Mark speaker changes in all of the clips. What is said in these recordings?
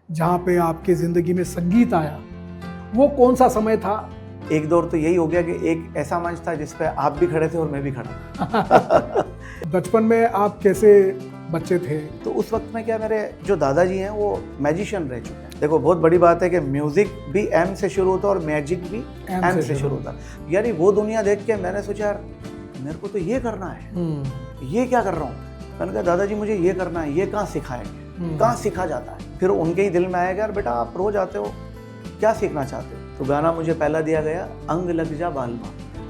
Speaker 1: जहाँ पे आपकी ज़िंदगी में संगीत आया, वो कौन सा समय था?
Speaker 2: एक दौर तो यही हो गया कि एक ऐसा मंच था जिस पे आप भी खड़े थे और मैं भी खड़ा था।
Speaker 1: बचपन में आप कैसे बच्चे थे?
Speaker 2: तो उस वक्त में क्या, मेरे जो दादाजी हैं वो मैजिशियन रह चुके हैं। देखो, बहुत बड़ी बात है कि म्यूजिक भी एम से शुरू होता और मैजिक भी एम से शुरू होता। यानी वो दुनिया देख के मैंने सोचा, यार मेरे को तो ये करना है, ये क्या कर रहा हूँ। मैंने कहा दादाजी मुझे ये करना है, ये कहाँ सिखाएंगे, कहाँ सीखा जाता है। फिर उनके ही दिल में आया कि यार बेटा आप रोज आते हो, क्या सीखना चाहते हो। तो गाना मुझे पहला दिया गया, अंग लग जा बालमा।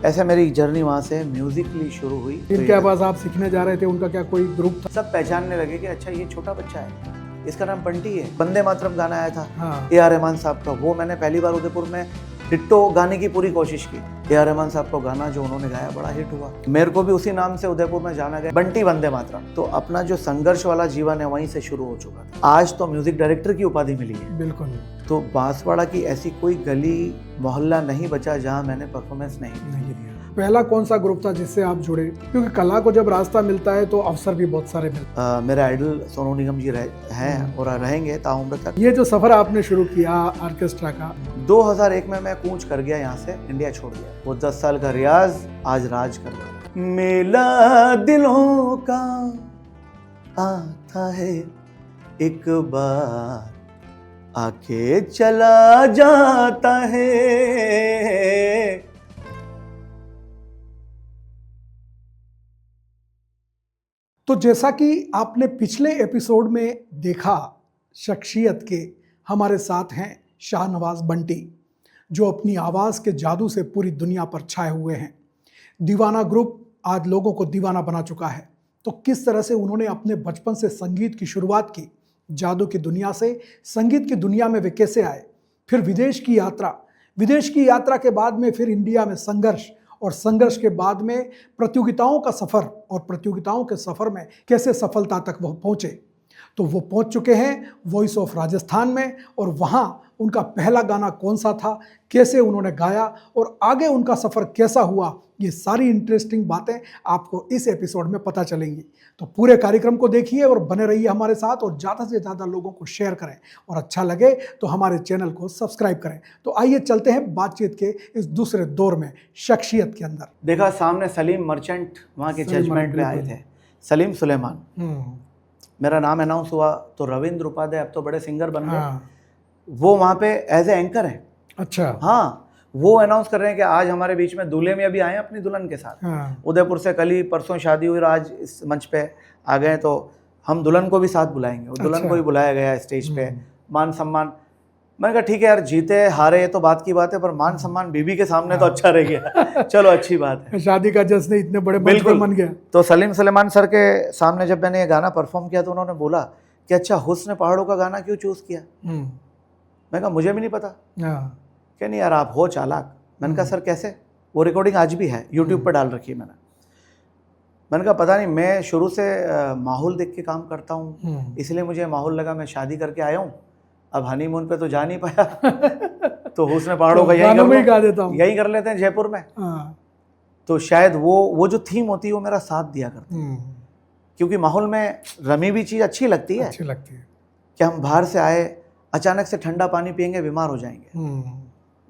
Speaker 2: ऐसे मेरी जर्नी वहाँ से म्यूजिकली शुरू हुई।
Speaker 1: इनके आवाज आप सीखने जा रहे थे, उनका क्या कोई ग्रुप था?
Speaker 2: सब पहचानने लगे कि अच्छा ये छोटा बच्चा है, इसका नाम बंटी है। वंदे मातरम गाना आया था A.R. रहमान साहब का, वो मैंने पहली बार उदयपुर में डिट्टो गाने की पूरी कोशिश की। A.R. रहमान साहब का गाना जो उन्होंने गाया बड़ा हिट हुआ, मेरे को भी उसी नाम से उदयपुर में जाना गया, बंटी वंदे मातरम। तो अपना जो संघर्ष वाला जीवन है वहीं से शुरू हो चुका था। आज तो म्यूजिक डायरेक्टर की उपाधि मिली है।
Speaker 1: बिल्कुल।
Speaker 2: तो बांसवाड़ा की ऐसी कोई गली मोहल्ला नहीं बचा जहाँ मैंने परफॉर्मेंस नहीं
Speaker 1: दिया। पहला कौन सा ग्रुप था जिससे आप जुड़े? क्योंकि कला को जब रास्ता मिलता है तो अवसर भी बहुत सारे मिलते हैं।
Speaker 2: मेरा आइडल सोनू निगम जी हैं और रहेंगे ताउम्र तक।
Speaker 1: ये जो सफर आपने शुरू किया ऑर्केस्ट्रा का,
Speaker 2: 2001 में मैं कूच कर गया, यहाँ से इंडिया छोड़ गया। वो 10 साल का रियाज आज राज कर रहा। मेला दिलों का आता है एक बार, आके चला जाता है।
Speaker 1: तो जैसा कि आपने पिछले एपिसोड में देखा, शख्सियत के हमारे साथ हैं शाहनवाज बंटी, जो अपनी आवाज़ के जादू से पूरी दुनिया पर छाए हुए हैं। दीवाना ग्रुप आज लोगों को दीवाना बना चुका है। तो किस तरह से उन्होंने अपने बचपन से संगीत की शुरुआत की, जादू की दुनिया से संगीत की दुनिया में वे कैसे आए, फिर विदेश की यात्रा के बाद में फिर इंडिया में संघर्ष, और संघर्ष के बाद में प्रतियोगिताओं का सफ़र, और प्रतियोगिताओं के सफ़र में कैसे सफलता तक वो पहुँचे। तो वो पहुँच चुके हैं वॉइस ऑफ राजस्थान में, और वहाँ उनका पहला गाना कौन सा था, कैसे उन्होंने गाया और आगे उनका सफ़र कैसा हुआ, ये सारी इंटरेस्टिंग बातें आपको इस एपिसोड में पता चलेंगी। तो पूरे कार्यक्रम को देखिए और बने रहिए हमारे साथ, और ज़्यादा से ज़्यादा लोगों को शेयर करें, और अच्छा लगे तो हमारे चैनल को सब्सक्राइब करें। तो आइए चलते हैं बातचीत के इस दूसरे दौर में, शख्सियत के अंदर।
Speaker 2: देखा सामने सलीम मर्चेंट वहाँ के जजमेंट में आए थे, सलीम सुलेमान। मेरा नाम अनाउंस हुआ तो रविंद्र उपाध्याय अब तो बड़े सिंगर बन गए, वो वहाँ पे एज ए एंकर हैं।
Speaker 1: अच्छा।
Speaker 2: हाँ, वो अनाउंस कर रहे हैं कि आज हमारे बीच में दूल्हे मियां भी आए हैं अपनी दुल्हन के साथ। उदयपुर से कल ही परसों शादी हुई, आज इस मंच पे आ गए, तो हम दुल्हन को भी साथ बुलाएंगे। और दुल्हन को भी बुलाया गया स्टेज पे, मान सम्मान। मैंने कहा ठीक है यार, जीते हारे तो बात की बात है, पर मान सम्मान बीबी के सामने तो अच्छा रह गया। चलो अच्छी बात है,
Speaker 1: शादी का जश्न इतने बड़े मंच पे बन गया।
Speaker 2: तो सलीम सुलेमान सर के सामने जब मैंने ये गाना परफॉर्म किया तो उन्होंने बोला कि अच्छा, हुस्न पहाड़ों का गाना क्यों चूज किया। मैं कहा मुझे भी नहीं पता। क्या नहीं यार, आप हो चालाक। मैंने कहा सर कैसे? वो रिकॉर्डिंग आज भी है, यूट्यूब पर डाल रखी है मैंने कहा पता नहीं, मैं शुरू से माहौल देख के काम करता हूँ, इसलिए मुझे माहौल लगा। मैं शादी करके आया हूँ, अब हनीमून पे तो जा नहीं पाया, तो हुस्न पहाड़ों का यही कर लेते हैं जयपुर में। तो शायद वो जो थीम होती है वो मेरा साथ दिया करती है, क्योंकि माहौल में रमी भी चीज़ अच्छी लगती है कि हम बाहर से आए, अचानक से ठंडा पानी पियेंगे बीमार हो जाएंगे।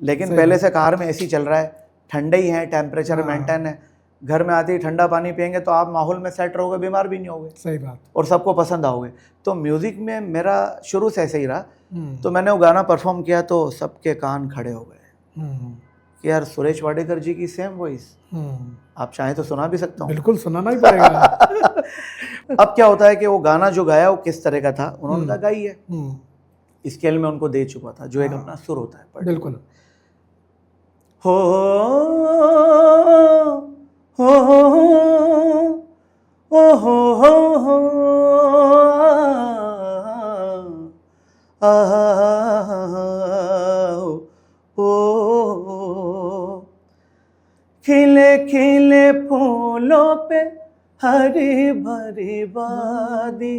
Speaker 2: लेकिन पहले से कार में एसी चल रहा है, ठंडे ही है, टेम्परेचर मेंटेन है, घर में आते ही ठंडा पानी पियेंगे तो आप माहौल में सेट रहोगे, बीमार भी नहीं होगे।
Speaker 1: सही बात।
Speaker 2: और सबको पसंद आओगे। तो म्यूजिक में मेरा शुरू से ऐसे ही रहा। तो मैंने वो गाना परफॉर्म किया तो सबके कान खड़े हो गए कि यार सुरेश वाडेकर जी की सेम वॉइस। आप चाहें तो सुना भी सकता हूँ।
Speaker 1: बिल्कुल सुनाना ही पड़ेगा।
Speaker 2: अब क्या होता है कि वो गाना जो गाया वो किस तरह का था, उन्होंने कहा गाई है, स्केल में उनको दे चुका था, जो एक अपना सुर होता है।
Speaker 1: बिल्कुल।
Speaker 2: हो हो खिले खिले फूलों पे हरी भरी वादी,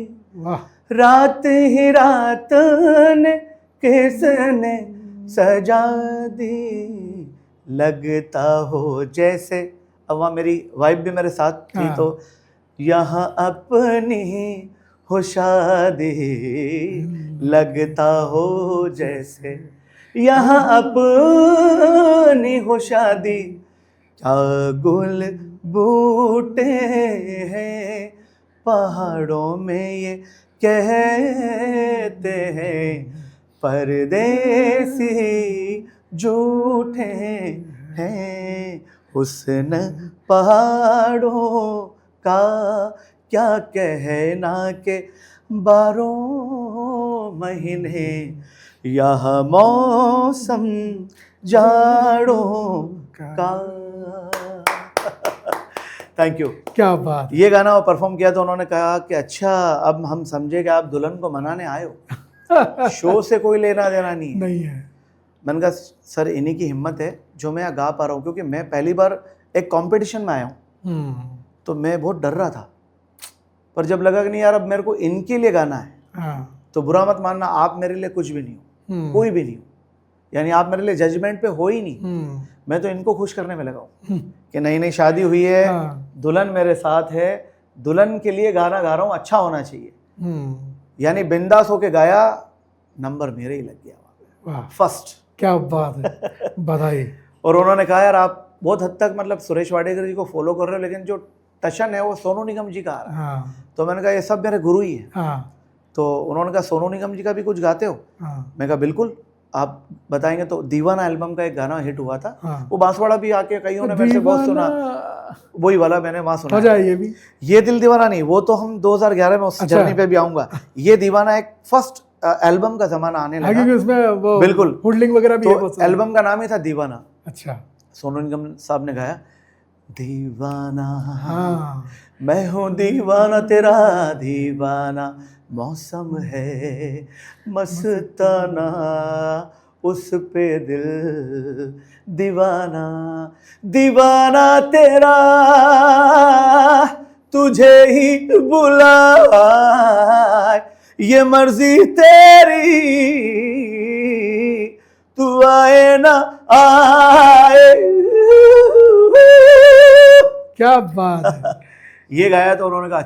Speaker 2: रात ही रात ने किसने सजा दी, लगता हो जैसे। अब वहाँ मेरी वाइफ भी मेरे साथ थी, तो यहाँ अपनी हो शादी, लगता हो जैसे यहाँ अपनी हो शादी। क्या गुल बूटे हैं पहाड़ों में ये कहते हैं, परदेसी झूठे हैं। हुस्न पहाड़ों का क्या कहना के 12 महीने यह मौसम जाड़ों का। Thank you.
Speaker 1: क्या बात।
Speaker 2: ये गाना परफॉर्म किया तो उन्होंने कहा कि अच्छा अब हम समझे कि आप दुल्हन को मनाने आए हो, शो से कोई लेना देना नहीं
Speaker 1: है।
Speaker 2: मैंने कहा सर इन्हीं की हिम्मत है जो मैं गा पा रहा हूँ, क्योंकि मैं पहली बार एक कंपटीशन में आया हूँ तो मैं बहुत डर रहा था, पर जब लगा कि नहीं यार अब मेरे को इनके लिए गाना है, तो बुरा मत मानना, आप मेरे लिए कुछ भी नहीं हो, कोई भी नहीं हो, यानी आप मेरे लिए जजमेंट पे हो ही नहीं। मैं तो इनको खुश करने में लगा हूँ कि नई नई शादी हुई है, दुल्हन मेरे साथ है, दुल्हन के लिए गाना गा रहा हूँ, अच्छा होना चाहिए। यानी बिंदास होके गाया, नंबर मेरे ही लग गया फर्स्ट।
Speaker 1: क्या बात है, बधाई।
Speaker 2: और उन्होंने कहा यार आप बहुत हद तक मतलब सुरेश वाडेकर जी को फॉलो कर रहे हो, लेकिन जो टशन है वो सोनू निगम जी का आ रहा है। तो मैंने कहा ये सब मेरे गुरु ही है। तो उन्होंने कहा सोनू निगम जी का भी कुछ गाते हो? मैं कहा बिल्कुल, आप बताएंगे तो दीवाना एल्बम का एक गाना हिट हुआ था, वो बांसवाड़ा भी आके कईयों ने मेरे से बहुत सुना, वही वाला मैंने वहां सुना।
Speaker 1: ये भी
Speaker 2: ये दिल दीवाना नहीं, वो तो हम 2011 में उस जर्नी पे भी आऊंगा। ये दीवाना एक फर्स्ट एल्बम का जमाना आने लगा,
Speaker 1: उसमें वो
Speaker 2: बिल्कुल
Speaker 1: हुडलिंग वगैरह भी
Speaker 2: तो एल्बम का नाम ही था दीवाना।
Speaker 1: अच्छा,
Speaker 2: सोनू निगम साहब ने गाया दीवाना, मैं हूँ दीवाना तेरा दीवाना, मौसम है मस्ताना, उस पे दिल दीवाना, दीवाना तेरा तुझे ही बुलाए, ये मर्जी तेरी तू आए ना आए।
Speaker 1: क्या बात है।
Speaker 2: ये गाया तो उन्होंने कहा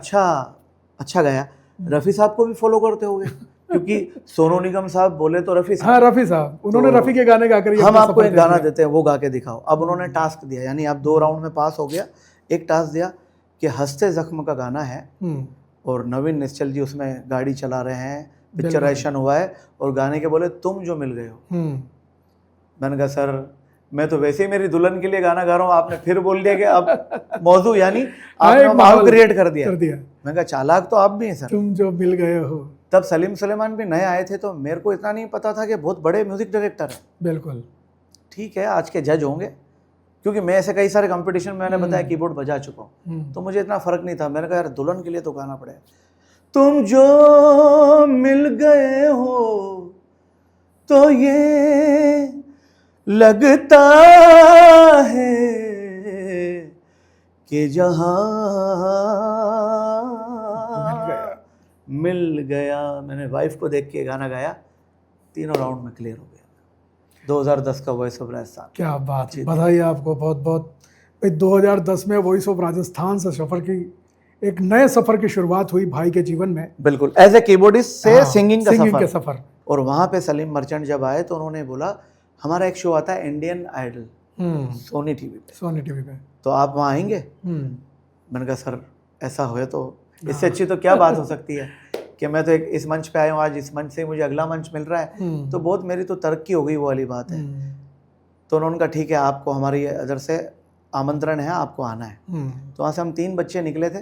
Speaker 2: अच्छा गाया। रफ़ी साहब को भी फॉलो करते होगे, क्योंकि सोनू निगम साहब बोले तो रफ़ी साहब,
Speaker 1: हाँ रफ़ी साहब, उन्होंने
Speaker 2: तो
Speaker 1: रफ़ी के गाने गाकर
Speaker 2: हम आपको एक गाना देते हैं, वो गा के दिखाओ। अब उन्होंने टास्क दिया, यानी आप 2 राउंड में पास हो गया। एक टास्क दिया कि हंसते जख्म का गाना है और नवीन निश्चल जी उसमें गाड़ी चला रहे हैं, पिक्चराइजेशन हुआ है, और गाने के बोले तुम जो मिल गए हो। मैंने कहा सर मैं तो वैसे ही मेरी दुल्हन के लिए गाना गा रहा हूँ, आपने फिर बोल दिया कि अब मौजू, यानी आपने माहौल क्रिएट कर दिया। मैंने कहा चालाक तो आप भी हैं सर,
Speaker 1: तुम जो मिल गए हो।
Speaker 2: तब सलीम सुलेमान भी नए आए थे, तो मेरे को इतना नहीं पता था कि बहुत बड़े म्यूजिक डायरेक्टर है।
Speaker 1: बिल्कुल
Speaker 2: ठीक है, आज के जज होंगे, क्योंकि मैं ऐसे कई सारे कंपटीशन में मैंने बताया कीबोर्ड बजा चुका हूँ, तो मुझे इतना फर्क नहीं था। मैंने कहा यार दुल्हन के लिए तो गाना पड़ेगा। तुम जो मिल गए हो तो ये लगता है कि जहां मिल गया। मैंने वाइफ को देख के गाना गाया, 3 राउंड में क्लियर हो गया। 2010 का वॉइस ऑफ राजस्थान।
Speaker 1: क्या बात, बधाई आपको बहुत बहुत। 2010 में वॉइस ऑफ राजस्थान से सफर की, एक नए सफर की शुरुआत हुई भाई के जीवन में।
Speaker 2: बिल्कुल, एज ए कीबोर्डिस्ट से सिंगिंग
Speaker 1: का सफर।
Speaker 2: और वहां पे सलीम मर्चेंट जब आए तो उन्होंने बोला हमारा एक शो आता है इंडियन आइडल, सोनी टीवी पे, तो आप वहाँ आएंगे? मैंने कहा सर ऐसा हो तो इससे अच्छी तो क्या बात हो सकती है कि मैं तो एक इस मंच पे आया हूँ, आज इस मंच से मुझे अगला मंच मिल रहा है, तो बहुत मेरी तो तरक्की हो गई, वो वाली बात है। तो उन्होंने कहा ठीक है, आपको हमारी इधर से आमंत्रण है, आपको आना है। तो वहाँ से हम 3 बच्चे निकले थे,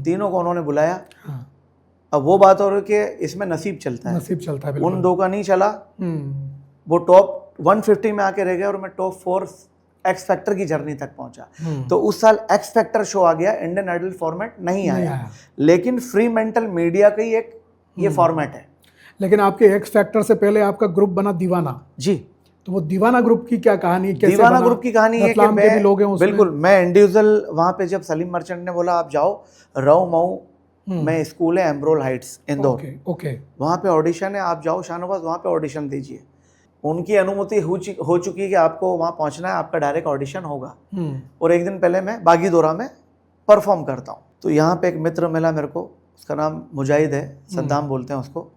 Speaker 2: तीनों को उन्होंने बुलाया। अब वो बात हो रही कि इसमें नसीब चलता है, उन 2 का नहीं चला, वो टॉप 150 में आके रह गया और मैं टॉप 4 एक्स फैक्टर की जर्नी तक पहुंचा। तो उस साल एक्स फैक्टर शो आ गया, इंडियन आइडल फॉर्मेट नहीं आया, लेकिन फ्री मेंटल मीडिया का ही एक ये फॉर्मेट है।
Speaker 1: लेकिन आपके एक्स फैक्टर से पहले आपका ग्रुप बना दीवाना जी, तो वो दीवाना ग्रुप की क्या कहानी, कैसे
Speaker 2: दीवाना
Speaker 1: बना?
Speaker 2: ग्रुप की कहानी है कि मैं बिल्कुल मैं इंडिविजुअल वहां पे जब सलीम मर्चेंट ने बोला आप जाओ रऊ मऊ में स्कूल है एम्ब्रोल हाइट्स इंदौर, वहां पे ऑडिशन है, आप जाओ शाहनवाज वहां पे ऑडिशन दीजिए। उनकी अनुमति हो चुकी है कि आपको वहां पहुंचना है, आपका डायरेक्ट ऑडिशन होगा। और एक दिन पहले मैं बागी दौरा में परफॉर्म करता हूँ, तो यहाँ पे एक मित्र मिला मेरे को, उसका नाम मुजाहिद है, सद्दाम बोलते हैं उसको,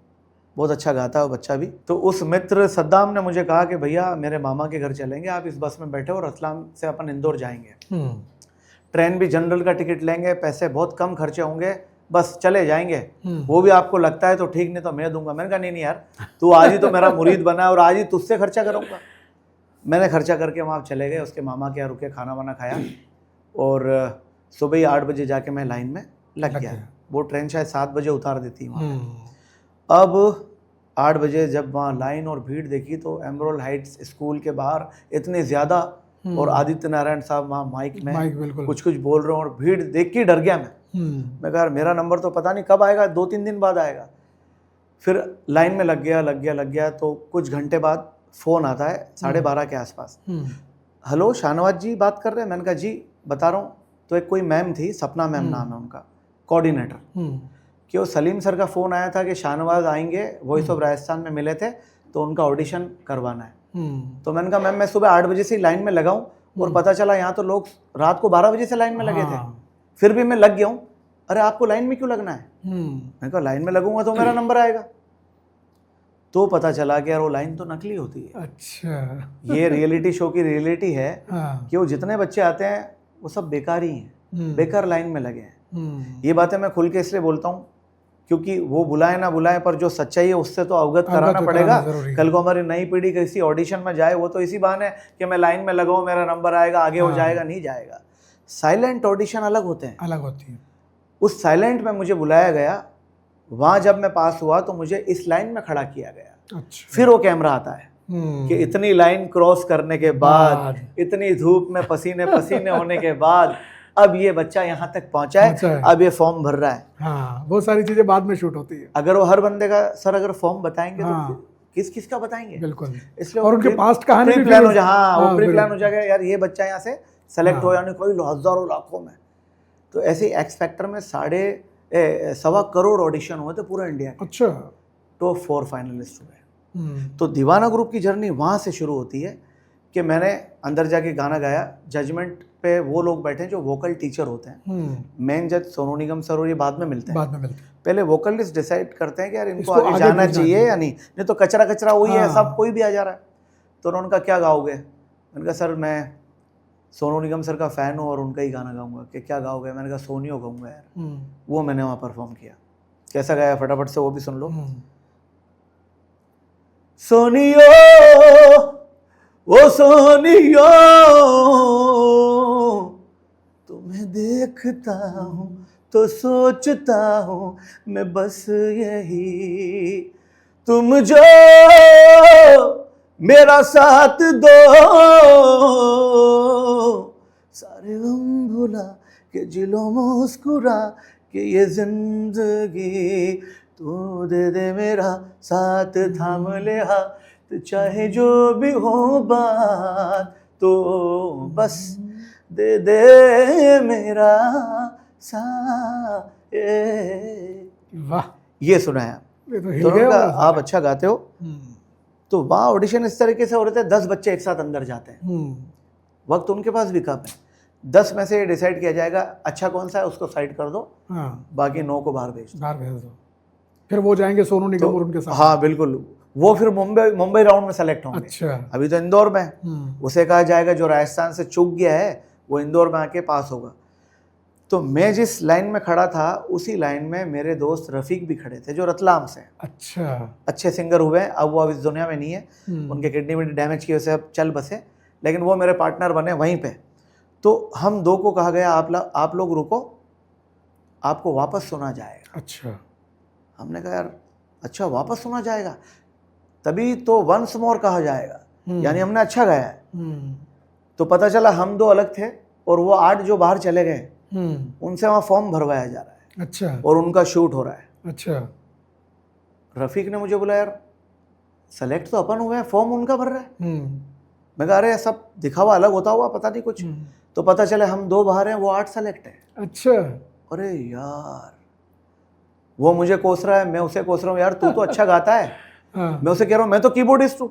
Speaker 2: बहुत अच्छा गाता है वो बच्चा भी। तो उस मित्र सद्दाम ने मुझे कहा कि भैया मेरे मामा के घर चलेंगे, आप इस बस में बैठे और रतलाम से अपन इंदौर जाएंगे, ट्रेन भी जनरल का टिकट लेंगे, पैसे बहुत कम खर्चे होंगे, बस चले जाएंगे, वो भी आपको लगता है तो ठीक, नहीं तो मैं दूंगा। मैंने कहा नहीं यार, तू आज ही तो मेरा मुरीद बना है और आज ही तुझसे खर्चा करूंगा। मैंने खर्चा करके वहाँ चले गए, उसके मामा के यहाँ रुके, खाना वाना खाया और सुबह ही 8 बजे जाके मैं लाइन में लग गया। वो ट्रेन शायद 7 बजे उतार देती वहाँ। अब 8 बजे जब वहाँ लाइन और भीड़ देखी तो एमरोल हाइट्स स्कूल के बाहर इतने ज़्यादा, और आदित्य नारायण साहब वहाँ माइक में कुछ बोल रहे हैं और भीड़ देख के डर गया मैं कहा मेरा नंबर तो पता नहीं कब आएगा, 2-3 दिन बाद आएगा। फिर लाइन में लग गया तो कुछ घंटे बाद फ़ोन आता है 12:30 के आसपास, हेलो शाहनवाज जी बात कर रहे हैं? मैंने कहा जी बता रहा हूँ। तो एक कोई मैम थी, सपना मैम नाम है उनका, कोऑर्डिनेटर, कि वो सलीम सर का फ़ोन आया था कि शाहनवाज आएंगे, वॉइस ऑफ राजस्थान में मिले थे तो उनका ऑडिशन करवाना है। तो मैंने कहा मैम मैं सुबह 8 बजे से लाइन में लगा हूँ और पता चला यहाँ तो लोग रात को 12 बजे से लाइन में लगे थे, फिर भी मैं लग गया हूँ। अरे आपको लाइन में क्यों लगना है? मैंने कहा लाइन में लगूंगा तो मेरा नंबर आएगा। तो पता चला कि यार वो लाइन तो नकली होती है।
Speaker 1: अच्छा,
Speaker 2: ये रियलिटी शो की रियलिटी है कि वो जितने बच्चे आते हैं वो सब बेकार ही हैं, बेकार लाइन में लगे हैं। ये बातें मैं खुल के इसलिए बोलता हूँ क्योंकि वो बुलाए ना बुलाए, पर जो सच्चाई है उससे तो अवगत कराना पड़ेगा। कल को हमारी नई पीढ़ी किसी ऑडिशन में जाए, वो तो इसी बहाने कि मैं लाइन में लगाऊं, मेरा नंबर आएगा, आगे हो जाएगा, नहीं जाएगा। साइलेंट ऑडिशन अलग होते हैं,
Speaker 1: अलग होती है।
Speaker 2: उस साइलेंट में मुझे बुलाया गया, वहां जब मैं पास हुआ तो मुझे इस लाइन में खड़ा किया गया।
Speaker 1: अच्छा।
Speaker 2: फिर वो कैमरा आता है कि इतनी लाइन क्रॉस करने के बाद, इतनी धूप में पसीने पसीने होने के बाद अब ये बच्चा यहाँ तक पहुंचा है, अब ये फॉर्म भर रहा है।
Speaker 1: हाँ, वो सारी चीजें बाद में शूट होती है।
Speaker 2: अगर वो हर बंदे का सर अगर फॉर्म बताएंगे तो किस किस का बताएंगे?
Speaker 1: बिल्कुल।
Speaker 2: इसलिए
Speaker 1: और उनके पास्ट कहानी
Speaker 2: प्री प्लान हो जाए। हाँ, वो प्री प्लान हो जाएगा यार, ये बच्चा यहाँ से सेलेक्ट हो जाने, कोई हजारों लाखों में। तो ऐसे एक्स फैक्टर में 1.25 करोड़ ऑडिशन हुए थे पूरे इंडिया के।
Speaker 1: अच्छा।
Speaker 2: टॉप 4 फाइनलिस्ट हुए। तो दीवाना ग्रुप की जर्नी वहाँ से शुरू होती है कि मैंने अंदर जाके गाना गाया। जजमेंट पे वो लोग बैठे जो वोकल टीचर होते हैं। मेन जज सोनू निगम सर और ये बाद में मिलते हैं। पहले वोकलिस्ट डिसाइड करते हैं कि यार इनको आगे जाना चाहिए या नहीं तो कचरा वही है, सब कोई भी आ जा रहा है। तो उन्होंने कहा क्या गाओगे? मैंने कहा सर मैं सोनू निगम सर का फ़ैन हूँ और उनका ही गाना गाऊंगा। कि क्या गाओगे? मैंने कहा सोनियो गाऊंगा यार। वो मैंने वहाँ परफॉर्म किया। कैसा गाया फटाफट से वो भी सुन लो। सोनियो ओ सोनियो तुम्हें देखता हूँ तो सोचता हूँ मैं बस यही, तुम जो मेरा साथ दो, सारे गम भुला के जिलो मुस्कुरा के ये जिंदगी तू दे दे मेरा साथ, थाम ले हाथ चाहे जो भी हो बात, तो बस दे दे मेरा साथ।
Speaker 1: वाह,
Speaker 2: ये सुनाया। तो आप अच्छा गाते हो। तो वहाँ ऑडिशन इस तरीके से हो रहे थे, 10 बच्चे एक साथ अंदर जाते हैं। वक्त उनके पास भी कम है। 10 में से डिसाइड किया जाएगा अच्छा कौन सा है उसको साइड कर दो, बाकी 9 को बाहर भेज दो।
Speaker 1: फिर वो जाएंगे सोनू निगम और उनके साथ।
Speaker 2: हाँ बिल्कुल, वो फिर मुंबई राउंड में सेलेक्ट होंगे।
Speaker 1: अच्छा।
Speaker 2: अभी तो इंदौर में उसे कहा जाएगा जो राजस्थान से चूक गया है वो इंदौर में आके पास होगा। तो मैं जिस लाइन में खड़ा था उसी लाइन में मेरे दोस्त रफीक भी खड़े थे जो रतलाम से। अच्छा। अच्छे सिंगर हुए, अब वो इस दुनिया में नहीं है, उनके किडनी विडनी डैमेज की वजह से अब चल बसे, लेकिन वो मेरे पार्टनर बने वहीं पे। तो हम दो को कहा गया आप लोग रुको, आपको वापस सुना जाएगा। अच्छा। हमने कहा यार अच्छा वापस सुना जाएगा, तभी तो वंस मोर कहा जाएगा, यानी हमने अच्छा गाया है। तो पता चला हम 2 अलग थे और वो 8 जो बाहर चले गए उनसे वहाँ फॉर्म भरवाया जा रहा है। अच्छा। और उनका शूट हो रहा है। अच्छा। रफीक ने मुझे बोला यार सेलेक्ट तो अपन हुए हैं, फॉर्म उनका भर रहा है। मैं कहा अरे सब दिखावा अलग होता हुआ पता नहीं कुछ। तो पता चले हम 2 बाहर हैं, वो 8 सेलेक्ट है। अच्छा। अरे यार, वो मुझे कोस रहा है, मैं उसे कोस रहा हूँ, यार तू तो अच्छा गाता है। मैं उसे कह रहा हूँ मैं तो कीबोर्डिस्ट हूँ।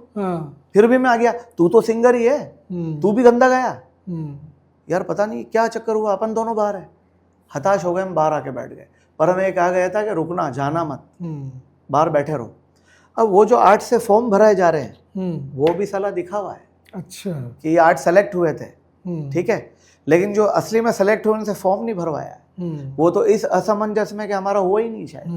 Speaker 2: फिर भी मैं आ गया, तू तो सिंगर ही है, तू भी गंदा गाया। यार पता नहीं क्या चक्कर हुआ, अपन दोनों बाहर है। हताश हो गए, हम बाहर आके बैठ गए। पर हमें कहा गया था कि रुकना, जाना मत, बाहर बैठे रहो। अब वो जो 8 से फॉर्म भराए जा रहे हैं वो भी साला दिखा हुआ है।
Speaker 1: अच्छा,
Speaker 2: कि ये 8 सेलेक्ट हुए थे, ठीक है, लेकिन जो असली में सेलेक्ट हुए उनसे फॉर्म नहीं भरवाया है। वो तो इस असमंजस में कि हमारा हुआ ही नहीं शायद,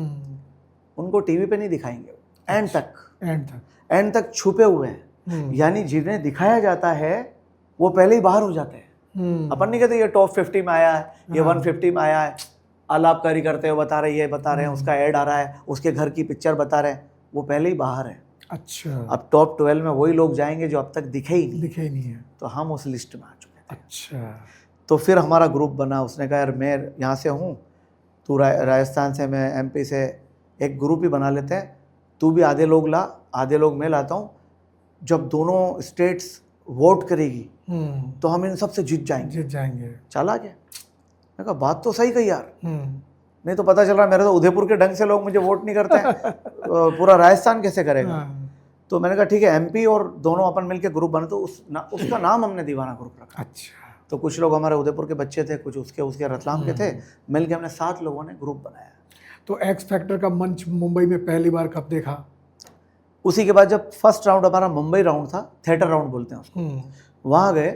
Speaker 2: उनको टीवी पे नहीं दिखाएंगे, एंड तक छुपे हुए हैं। यानी जिन्हें दिखाया जाता है वो पहले ही बाहर हो जाते हैं। अपन नहीं कहते ये टॉप 50 में आया है, ये 150 में आया है, आलापकारी करते हुए बता रहे हैं, उसका ऐड आ रहा है, उसके घर की पिक्चर बता रहे हैं, वो पहले ही बाहर है।
Speaker 1: अच्छा,
Speaker 2: अब टॉप 12 में वही लोग जाएंगे जो अब तक दिखे ही नहीं
Speaker 1: है।
Speaker 2: तो हम उस लिस्ट में आ चुके थे।
Speaker 1: अच्छा,
Speaker 2: तो फिर हमारा ग्रुप बना। उसने कहा यार मैं यहाँ से हूँ, तू राजस्थान से, मैं MP से, एक ग्रुप ही बना लेते हैं, तू भी आधे लोग ला, आधे लोग मैं लाता हूँ। जब दोनों स्टेट्स वोट करेगी तो हम इन सब से जीत जाएंगे। चला गया। मैं कहा बात तो सही कही यार, नहीं तो पता चल रहा मेरे तो उदयपुर के ढंग से लोग मुझे वोट नहीं करते हैं, पूरा राजस्थान कैसे करेगा। तो मैंने कहा ठीक है, MP और दोनों अपन मिलके ग्रुप बने। तो उसका नाम हमने दीवाना ग्रुप रखा।
Speaker 1: अच्छा,
Speaker 2: तो कुछ लोग हमारे उदयपुर के बच्चे थे, कुछ उसके रतलाम के थे, मिलके हमने 7 लोगों ने ग्रुप बनाया।
Speaker 1: तो एक्स फैक्टर का मंच मुंबई में पहली बार कब देखा?
Speaker 2: उसी के बाद जब फर्स्ट राउंड हमारा मुंबई राउंड था, थिएटर राउंड बोलते हैं उसको, वहाँ गए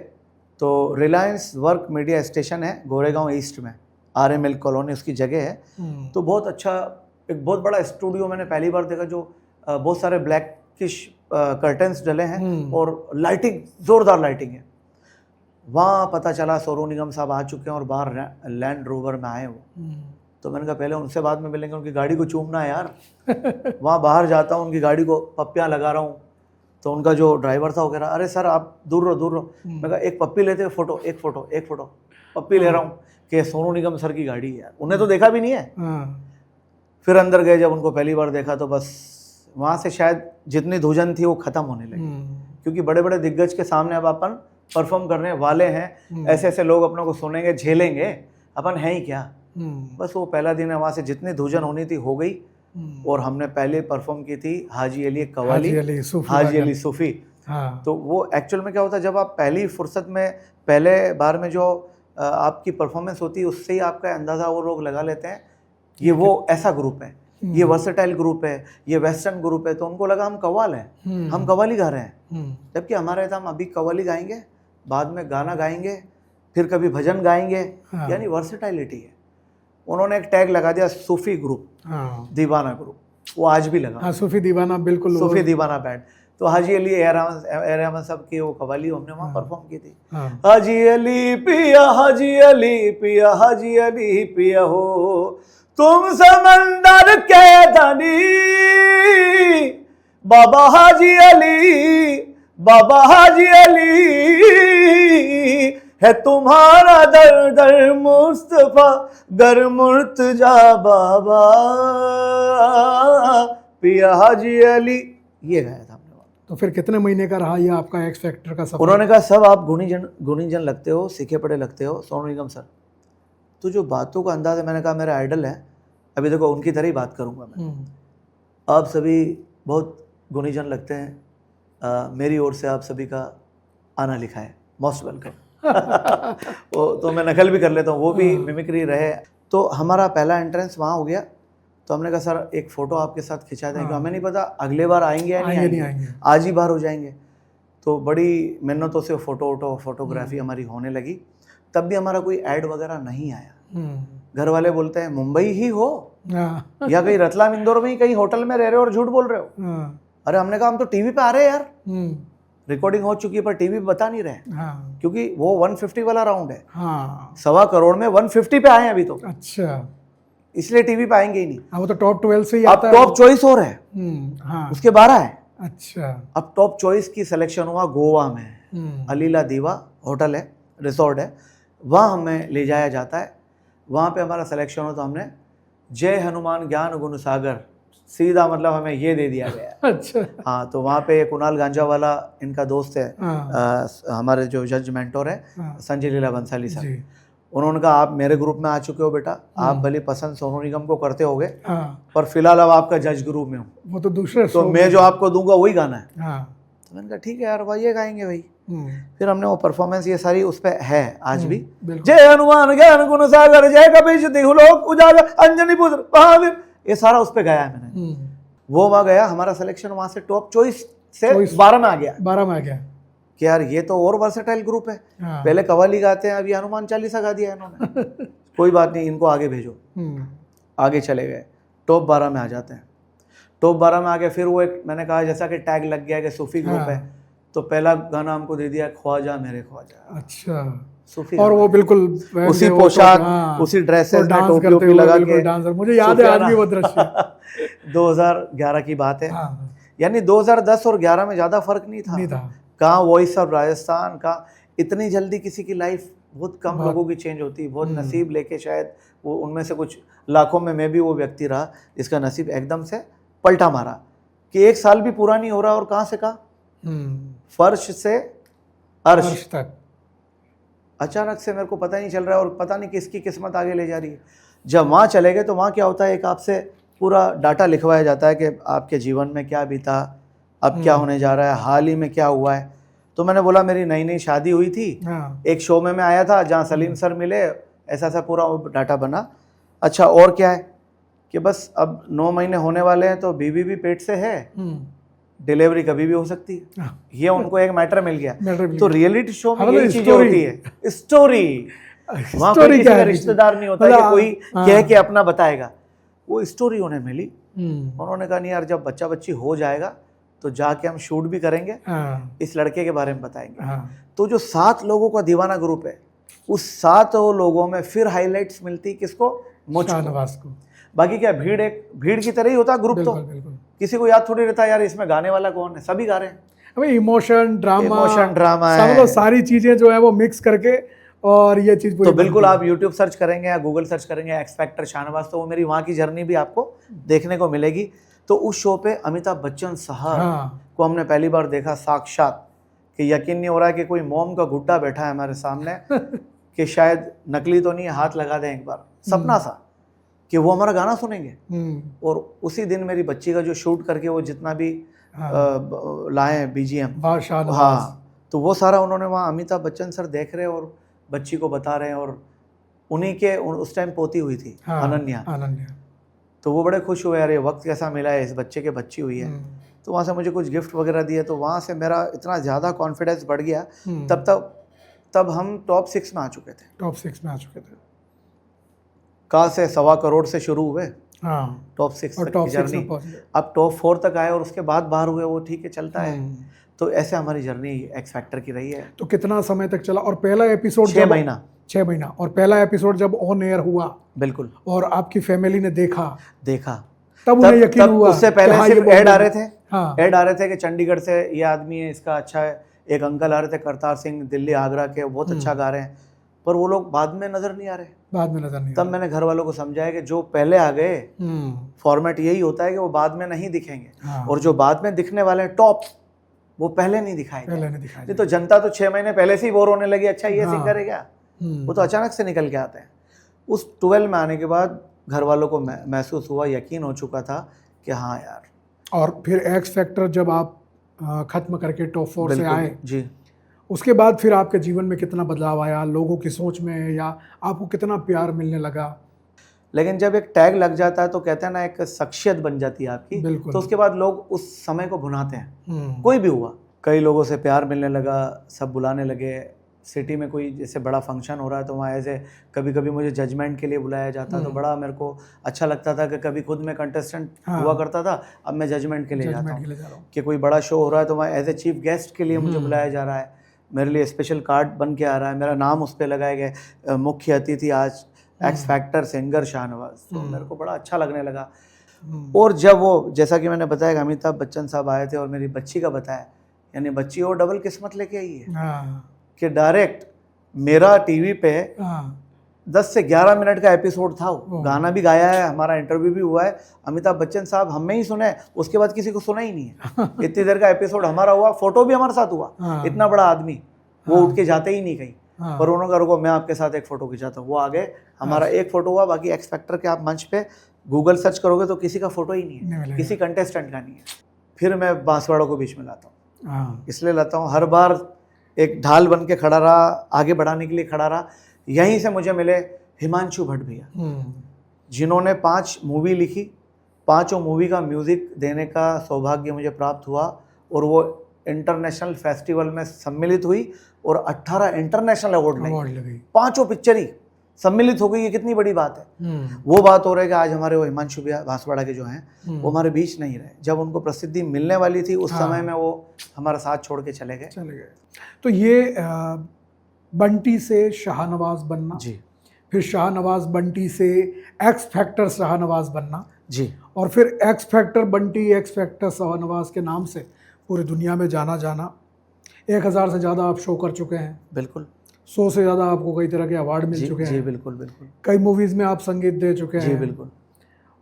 Speaker 2: तो रिलायंस वर्क मीडिया स्टेशन है गोरेगांव ईस्ट में, RML कॉलोनी उसकी जगह है। तो बहुत अच्छा, एक बहुत बड़ा स्टूडियो मैंने पहली बार देखा, जो बहुत सारे ब्लैकिश कर्टन्स डले हैं और लाइटिंग, जोरदार लाइटिंग है। वहाँ पता चला सोनू निगम साहब आ चुके हैं और बाहर लैंड रोवर में आए वो। तो मैंने कहा पहले उनसे बाद में मिलेंगे, उनकी गाड़ी को चूमना है यार। वहाँ बाहर जाता हूँ, उनकी गाड़ी को पप्पियाँ लगा रहा हूँ, तो उनका जो ड्राइवर था वो कह रहा अरे सर आप दूर रहो। मैं कहा एक पप्पी लेते, एक फोटो पप्पी ले रहा हूँ कि सोनू निगम सर की गाड़ी है यार, उन्हें तो देखा भी नहीं है। फिर अंदर गए, जब उनको पहली बार देखा तो बस वहाँ से शायद जितनी धुजन थी वो खत्म होने लगी, क्योंकि बड़े बड़े दिग्गज के सामने अब अपन परफॉर्म करने वाले हैं, ऐसे ऐसे लोग अपनों को सुनेंगे, झेलेंगे, अपन हैं ही क्या। बस वो पहला दिन है, वहाँ से जितनी धुजन होनी थी हो गई। और हमने पहले परफॉर्म की थी हाजी अली कवाली, हाजी अली सूफी। तो वो एक्चुअल में क्या होता है, जब आप पहली फुर्सत में पहले बार में जो आपकी परफॉर्मेंस होती है उससे ही आपका अंदाज़ा वो लोग लगा लेते हैं ये वो ऐसा ग्रुप है, ये वर्सेटाइल ग्रुप है, ये वेस्टर्न ग्रुप है। तो उनको लगा हम कव्वाल हैं, हम कव्वाली गा रहे हैं, जबकि हमारे हम अभी कव्वाली गाएंगे, बाद में गाना गाएंगे, फिर कभी भजन गाएंगे, यानी वर्सेटाइलिटी है। उन्होंने एक टैग लगा दिया सूफी ग्रुप, दीवाना ग्रुप, वो आज भी लगा।
Speaker 1: सूफी दीवाना, बिल्कुल
Speaker 2: सूफी दीवाना बैंड। तो हाजी अली ए रहमान साहब की वो कव्वाली हमने वहाँ परफॉर्म की थी। हाजी अली पिया, हाजी अली पिया, हाजी अली पिया हो तुम समंदर के धनी, बाबा हाजी अली, बाबा हाजी अली है तुम्हारा दर दर मुस्तफा गर मुर्तजा बाबा, पिया हाजी अली, ये गाया था हमने।
Speaker 1: तो फिर कितने महीने का रहा ये आपका एक्स फैक्टर का सफर?
Speaker 2: उन्होंने कहा सब आप गुणीजन लगते हो, सीखे पढ़े लगते हो सोनू निगम सर, तो जो बातों का अंदाज है। मैंने कहा मेरा आइडल है, अभी देखो उनकी तरह ही बात करूंगा मैं। आप सभी बहुत गुणीजन लगते हैं, मेरी ओर से आप सभी का आना लिखा है, मोस्ट वेलकम। तो मैं नकल भी कर लेता हूँ, वो भी मिमिक्री रहे। तो हमारा पहला एंट्रेंस वहाँ हो गया। तो हमने कहा सर एक फ़ोटो आपके साथ खिंचा दें, हमें नहीं पता अगले बार आएंगे या नहीं आएंगे, आज ही बाहर हो जाएंगे। तो बड़ी मेहनतों से फोटोग्राफी हमारी होने लगी। तब भी हमारा कोई ऐड वगैरह नहीं आया। घर वाले बोलते हैं मुंबई ही हो या कहीं रतलाम इंदौर में ही कहीं होटल में रह रहे हो और झूठ बोल रहे हो। अरे हमने कहा हम तो टीवी पे आ रहे हैं यार, रिकॉर्डिंग हो चुकी है पर टीवी पे बता नहीं रहे, क्योंकि वो 150 वाला राउंड है। 1.25 करोड़ में 150 पे आए हैं अभी तो। अच्छा, इसलिए टीवी पे आएंगे ही नहीं।
Speaker 1: वो तो टॉप 12 से ही
Speaker 2: आता है। अब टॉप चॉइस हो रहा है, उसके 12 है। अच्छा, अब टॉप चॉइस की सिलेक्शन हुआ गोवा में, अलीला दीवा होटल है, रिसोर्ट है, वहाँ हमें ले जाया जाता है। वहाँ पे हमारा सिलेक्शन हो तो हमने जय हनुमान ज्ञान गुण सागर, सीधा मतलब हमें ये दे दिया गया। अच्छा, हाँ। तो वहाँ पे कुणाल गांजा वाला इनका दोस्त है, हमारे जो जज मेंटोर है संजय लीला बंसाली साहब, उन्होंने कहा आप मेरे ग्रुप में आ चुके हो बेटा, आप भले पसंद सोनू निगम को करते होगे, पर फिलहाल अब आपका जज ग्रुप में हूँ, वो तो दूसरे, तो मैं जो आपको दूंगा वही गाना है। तो मैंने कहा ठीक है यार भाई, ये गाएंगे भाई। फिर हमने वो परफॉर्मेंस ये सारी उस पे है आज भी।
Speaker 1: बिल्कुल।
Speaker 2: जय हनुमान ज्ञान गुण सागर, जय कपीश तिहु लोक उजागर, अंजनी पुत्र महावीर, ये सारा उस पे गाया है मैंने। वो वहाँ गया, हमारा सिलेक्शन वहां से टॉप चॉइस से 12 में आ गया।
Speaker 1: 12 में आ गया
Speaker 2: कि यार ये तो और वर्सेटाइल ग्रुप है।
Speaker 1: हाँ।
Speaker 2: पहले कव्वाली गाते हैं, अभी हनुमान चालीसा गा दिया इन्होंने। कोई बात नहीं, इनको आगे भेजो। आगे चले गए, टॉप 12 में आ जाते हैं। टॉप 12 में आ गए, फिर वो एक मैंने कहा जैसा कि टैग लग गया कि सूफी ग्रुप है, तो पहला गाना हमको दे दिया ख्वाजा मेरे ख्वाजा।
Speaker 1: अच्छा,
Speaker 2: सूफी
Speaker 1: और वो बिल्कुल
Speaker 2: उसी पोशाक, उसी ड्रेसेस में टोपी वोपी लगा के
Speaker 1: डांसर, मुझे याद है आज भी वो दृश्य।
Speaker 2: 2011 की बात है। यानी 2010 और 11 में ज्यादा फर्क नहीं था। कहाँ वॉइस ऑफ राजस्थान, कहाँ इतनी जल्दी किसी की लाइफ, बहुत कम लोगों की चेंज होती है। बहुत नसीब लेके शायद वो उनमें से कुछ लाखों में मैं भी वो व्यक्ति रहा जिसका नसीब एकदम से पलटा मारा कि 1 साल भी पूरा नहीं हो रहा और कहाँ से कहाँ, फर्श से अर्श
Speaker 1: तक
Speaker 2: अचानक से मेरे को पता ही नहीं चल रहा है और पता नहीं किसकी किस्मत आगे ले जा रही है। जब वहाँ चले गए तो वहाँ क्या होता है, एक आपसे पूरा डाटा लिखवाया जाता है कि आपके जीवन में क्या बीता, अब क्या होने जा रहा है, हाल ही में क्या हुआ है। तो मैंने बोला मेरी नई नई शादी हुई थी, एक शो में मैं आया था जहाँ सलीम सर मिले, ऐसा ऐसा पूरा डाटा बना। अच्छा, और क्या है कि बस अब 9 महीने होने वाले हैं तो बीवी भी पेट से है, डिलीवरी कभी भी हो सकती है। ये उनको एक मैटर मिल गया। तो रियलिटी शो में यही चीजें होती है, स्टोरी। वहाँ कोई किसी का रिश्तेदार नहीं होता कि कोई कह के अपना बताएगा, वो स्टोरी उन्हें मिली। उन्होंने कहा नहीं यार, जब बच्चा बच्ची हो जाएगा तो जाके हम शूट भी करेंगे, इस लड़के के बारे में बताएंगे। तो जो 7 लोगों का दीवाना ग्रुप है, उस 7 लोगों में फिर हाईलाइट्स मिलती किसको, मुझको। बाकी क्या भीड़ की तरह ही होता ग्रुप। तो किसी को याद थोड़ी रहता यार इसमें गाने वाला कौन है, सभी गा रहे हैं।
Speaker 1: अबे इमोशन ड्रामा
Speaker 2: है,
Speaker 1: सारी चीजें जो है वो मिक्स करके, और ये चीज
Speaker 2: तो बिल्कुल आप YouTube सर्च करेंगे या गूगल सर्च करेंगे एक्स फैक्टर शाहनवाज, तो वो मेरी वहाँ की जर्नी भी आपको देखने को मिलेगी। तो उस शो पे अमिताभ बच्चन साहब को हमने पहली बार देखा साक्षात, कि यकीन नहीं हो रहा है कि कोई मोम का गुड्डा बैठा है हमारे सामने कि शायद नकली तो नहीं है, हाथ लगा दें एक बार, सपना सा कि वो हमारा गाना सुनेंगे। और उसी दिन मेरी बच्ची का जो शूट करके वो जितना भी लाए BGM, हाँ, तो वो सारा उन्होंने वहाँ अमिताभ बच्चन सर देख रहे और बच्ची को बता रहे हैं। और उन्हीं के उस टाइम पोती हुई थी अनन्या, तो वो बड़े खुश हुए, यार ये वक्त कैसा मिला है, इस बच्चे के बच्ची हुई है। तो वहाँ से मुझे कुछ गिफ्ट वगैरह दिए, तो वहाँ से मेरा इतना ज़्यादा कॉन्फिडेंस बढ़ गया। तब हम टॉप 6 में आ चुके थे। कहाँ से 1.25 करोड़ से शुरू हुए, टॉप 6 तक की जर्नी, अब टॉप 4 तक आए और उसके बाद बाहर हुए, वो ठीक है चलता है। तो ऐसे हमारी जर्नी एक्स फैक्टर की रही है।
Speaker 1: तो कितना समय तक चला? और पहला एपिसोड
Speaker 2: 6 महीना।
Speaker 1: और पहला एपिसोड जब ऑन एयर हुआ,
Speaker 2: बिल्कुल,
Speaker 1: और आपकी फैमिली ने देखा
Speaker 2: तब
Speaker 1: उन्हें यकीन हुआ।
Speaker 2: उससे पहले सिर्फ ऐड आ रहे थे, ऐड आ रहे थे कि चंडीगढ़ से ये आदमी है, इसका अच्छा है। एक अंकल आ रहे थे करतार सिंह, दिल्ली आगरा के, बहुत अच्छा गा रहे हैं, पर वो लोग बाद में नजर नहीं आ रहे। तब मैंने घर वालों को समझाया कि जो पहले आ गए, फॉर्मेट यही होता है कि वो बाद में नहीं दिखेंगे, और जो बाद में दिखने वाले हैं टॉप, वो पहले नहीं दिखाएंगे। नहीं तो जनता तो 6 महीने पहले से ही बोर होने लगी, अच्छा ये सिंगर है क्या, वो तो अचानक से निकल के आते हैं। उस 12 में आने के बाद घर वालों को महसूस हुआ, यकीन हो चुका था कि हाँ यार।
Speaker 1: और फिर एक्स फैक्टर जब आप खत्म करके टॉप 4 से आए
Speaker 2: जी,
Speaker 1: उसके बाद फिर आपके जीवन में कितना बदलाव आया, लोगों की सोच में, या आपको कितना प्यार मिलने लगा?
Speaker 2: लेकिन जब एक टैग लग जाता है तो कहते हैं ना, एक शख्सियत बन जाती है आपकी, तो उसके बाद लोग उस समय को भुनाते हैं। कोई भी हुआ, कई लोगों से प्यार मिलने लगा, सब बुलाने लगे। सिटी में कोई जैसे बड़ा फंक्शन हो रहा है तो वहाँ ऐसे कभी कभी मुझे जजमेंट के लिए बुलाया जाता, तो बड़ा मेरे को अच्छा लगता था कि कभी खुद में कंटेस्टेंट हुआ करता था, अब मैं जजमेंट के लिए जाता हूँ। कि कोई बड़ा शो हो रहा है तो वहाँ एज ए चीफ गेस्ट के लिए मुझे बुलाया जा रहा है, मेरे लिए स्पेशल कार्ड बन के आ रहा है, मेरा नाम उस पर लगाया गया, मुख्य अतिथि आज एक्स फैक्टर सिंगर शाहनवाज। तो मेरे को बड़ा अच्छा लगने लगा। और जब वो, जैसा कि मैंने बताया कि अमिताभ बच्चन साहब आए थे और मेरी बच्ची का बताया, यानी बच्ची और डबल किस्मत लेके आई है कि डायरेक्ट मेरा टीवी पे 10 से 11 मिनट का एपिसोड था, गाना भी गाया है, हमारा इंटरव्यू भी हुआ है। अमिताभ बच्चन साहब हमें ही सुने, उसके बाद किसी को सुना ही नहीं है। इतनी देर का एपिसोड हमारा हुआ, फोटो भी हमारे साथ हुआ। इतना बड़ा आदमी, वो उठ के जाते ही नहीं कहीं, पर उन्होंने कहा रुको मैं आपके साथ एक फोटो खिंचाता हूँ। वो आ गए, हमारा एक फोटो हुआ। बाकी एक्स फैक्टर के आप मंच पे गूगल सर्च करोगे तो किसी का फोटो ही नहीं है, किसी कंटेस्टेंट का नहीं है। फिर मैं बांसवाड़ा को बीच में लाता हूँ, इसलिए लाता हूँ हर बार एक ढाल बन के खड़ा रहा, आगे बढ़ाने के लिए खड़ा रहा। यहीं से मुझे मिले हिमांशु भट्ट भैया, जिन्होंने 5 मूवी लिखी, 5 मूवी का म्यूज़िक देने का सौभाग्य मुझे प्राप्त हुआ और वो इंटरनेशनल फेस्टिवल में सम्मिलित हुई और 18 इंटरनेशनल अवार्ड लगे। 5 पिक्चर ही सम्मिलित हो गई, ये कितनी बड़ी बात है। वो बात हो रही है कि आज हमारे वो हिमांशु भैया बांसवाड़ा के जो हैं वो हमारे बीच नहीं रहे। जब उनको प्रसिद्धि मिलने वाली थी उस समय में वो हमारा साथ छोड़ के चले गए।
Speaker 1: तो ये बंटी से शाहनवाज बनना
Speaker 2: जी,
Speaker 1: फिर शाहनवाज बंटी से एक्स फैक्टर शाहनवाज बनना
Speaker 2: जी,
Speaker 1: और फिर x factor Bunty x factor Shahnawaz के नाम से पूरी दुनिया में जाना जाना। 1000 से ज़्यादा आप शो कर चुके हैं।
Speaker 2: बिल्कुल।
Speaker 1: 100 से ज़्यादा आपको कई तरह के अवार्ड मिल चुके हैं।
Speaker 2: जी बिल्कुल बिल्कुल।
Speaker 1: कई मूवीज़ में आप संगीत दे चुके हैं।
Speaker 2: जी बिल्कुल।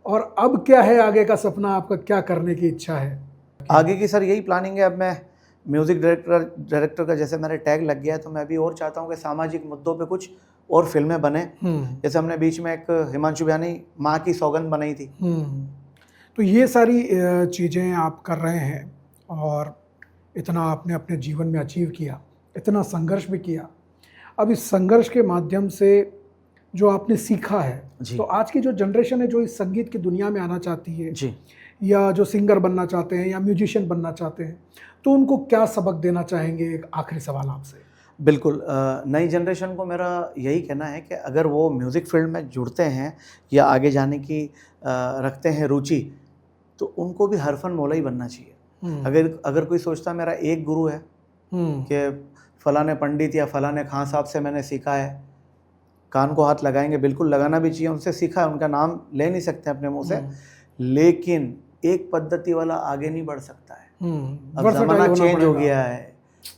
Speaker 1: और अब क्या है आगे का सपना आपका, क्या करने की इच्छा है?
Speaker 2: आगे की सर यही प्लानिंग है। अब मैं म्यूज़िक डायरेक्टर का जैसे मेरे टैग लग गया है, तो मैं भी और चाहता हूँ कि सामाजिक मुद्दों पे कुछ और फिल्में बने। जैसे हमने बीच में एक हिमांशु भैया ने माँ की सौगंध बनाई थी।
Speaker 1: तो ये सारी चीज़ें आप कर रहे हैं और इतना आपने अपने जीवन में अचीव किया, इतना संघर्ष भी किया। अब इस संघर्ष के माध्यम से जो आपने सीखा है, तो आज की जो जनरेशन है जो इस संगीत की दुनिया में आना चाहती है
Speaker 2: जी,
Speaker 1: या जो सिंगर बनना चाहते हैं या म्यूजिशियन बनना चाहते हैं, तो उनको क्या सबक देना चाहेंगे? एक आखिरी सवाल आपसे।
Speaker 2: बिल्कुल, नई जनरेशन को मेरा यही कहना है कि अगर वो म्यूज़िक फील्ड में जुड़ते हैं या आगे जाने की रखते हैं रुचि, तो उनको भी हरफन मौला ही बनना चाहिए। अगर कोई सोचता मेरा एक गुरु है कि फलाने पंडित या फलाने खान साहब से मैंने सीखा है, कान को हाथ लगाएंगे, बिल्कुल लगाना भी चाहिए। उनसे सीखा है, उनका नाम ले नहीं सकते अपने मुंह से, लेकिन एक पद्धति वाला आगे नहीं बढ़ सकता है। अब ज़माना चेंज हो गया है,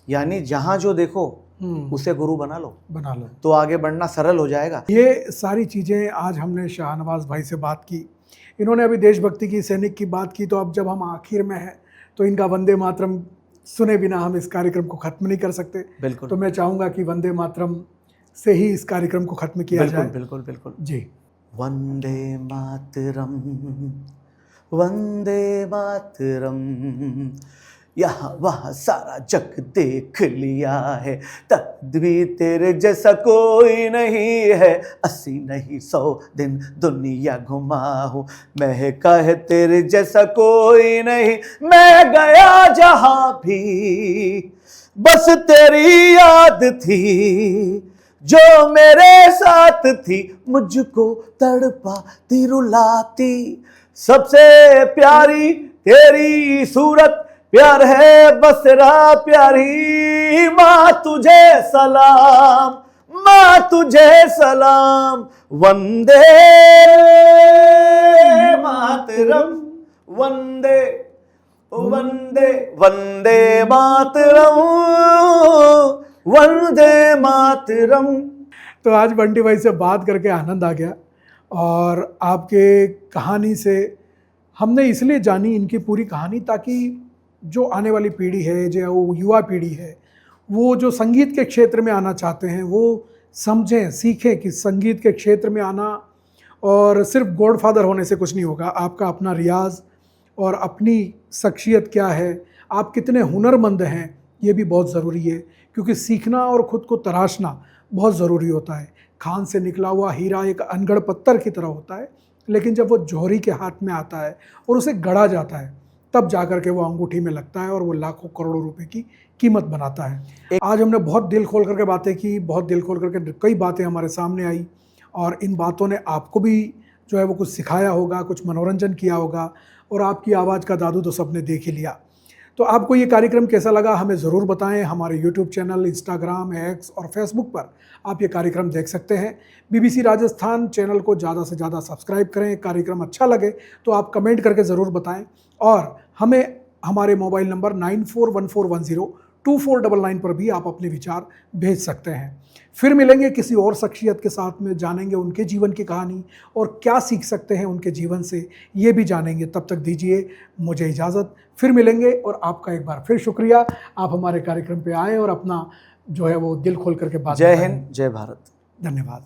Speaker 2: यानी जहाँ जो देखो उसे गुरु बना लो, तो आगे बढ़ना सरल हो जाएगा।
Speaker 1: ये सारी चीज़ें आज हमने शाहनवाज भाई से बात की, इन्होंने अभी देशभक्ति की, सैनिक की बात की। तो अब जब हम आखिर में हैं तो इनका वंदे मातरम सुने बिना हम इस कार्यक्रम को ख़त्म नहीं कर सकते।
Speaker 2: बिल्कुल।
Speaker 1: तो मैं चाहूँगा कि वंदे मातरम से ही इस कार्यक्रम को ख़त्म किया जाए।
Speaker 2: बिल्कुल बिल्कुल
Speaker 1: जी।
Speaker 2: वंदे मातरम, वंदे मातरम, यहाँ वहाँ सारा जग देख लिया है, तब भी तेरे जैसा कोई नहीं है। 80 नहीं 100 दिन दुनिया घुमा हूँ, महका है तेरे जैसा कोई नहीं। मैं गया जहाँ भी बस तेरी याद थी, जो मेरे साथ थी मुझको तड़पाती रुलाती। सबसे प्यारी तेरी सूरत, प्यार है बस तेरा प्यारी। माँ तुझे सलाम, माँ तुझे सलाम। वंदे मातरम, वंदे वंदे वंदे मातरम, वंदे मातरम।
Speaker 1: तो आज बंटी भाई से बात करके आनंद आ गया और आपके कहानी से हमने इसलिए जानी इनकी पूरी कहानी, ताकि जो आने वाली पीढ़ी है, जो युवा पीढ़ी है, वो जो संगीत के क्षेत्र में आना चाहते हैं वो समझें, सीखें कि संगीत के क्षेत्र में आना और सिर्फ गॉडफादर होने से कुछ नहीं होगा। आपका अपना रियाज और अपनी शख्सियत क्या है, आप कितने हुनरमंद हैं, ये भी बहुत ज़रूरी है। क्योंकि सीखना और ख़ुद को तराशना बहुत ज़रूरी होता है। खान से निकला हुआ हीरा एक अनगढ़ पत्थर की तरह होता है, लेकिन जब वो जौहरी के हाथ में आता है और उसे गढ़ा जाता है, तब जाकर के वो अंगूठी में लगता है और वो लाखों करोड़ों रुपए की कीमत बनाता है। आज हमने बहुत दिल खोल करके बातें की, बहुत दिल खोल करके कई बातें हमारे सामने आई और इन बातों ने आपको भी जो है वो कुछ सिखाया होगा, कुछ मनोरंजन किया होगा। और आपकी आवाज़ का जादू तो सबने देख ही लिया। तो आपको ये कार्यक्रम कैसा लगा हमें ज़रूर बताएं। हमारे यूट्यूब चैनल, इंस्टाग्राम, एक्स और फेसबुक पर आप ये कार्यक्रम देख सकते हैं। BBC राजस्थान चैनल को ज़्यादा से ज़्यादा सब्सक्राइब करें। कार्यक्रम अच्छा लगे तो आप कमेंट करके ज़रूर बताएं और हमें हमारे मोबाइल नंबर 9414102499 पर भी आप अपने विचार भेज सकते हैं। फिर मिलेंगे किसी और शख्सियत के साथ में, जानेंगे उनके जीवन की कहानी और क्या सीख सकते हैं उनके जीवन से, ये भी जानेंगे। तब तक दीजिए मुझे इजाज़त, फिर मिलेंगे। और आपका एक बार फिर शुक्रिया, आप हमारे कार्यक्रम पे आए और अपना जो है वो दिल खोल करके बात।
Speaker 2: जय हिंद, जय भारत,
Speaker 1: धन्यवाद।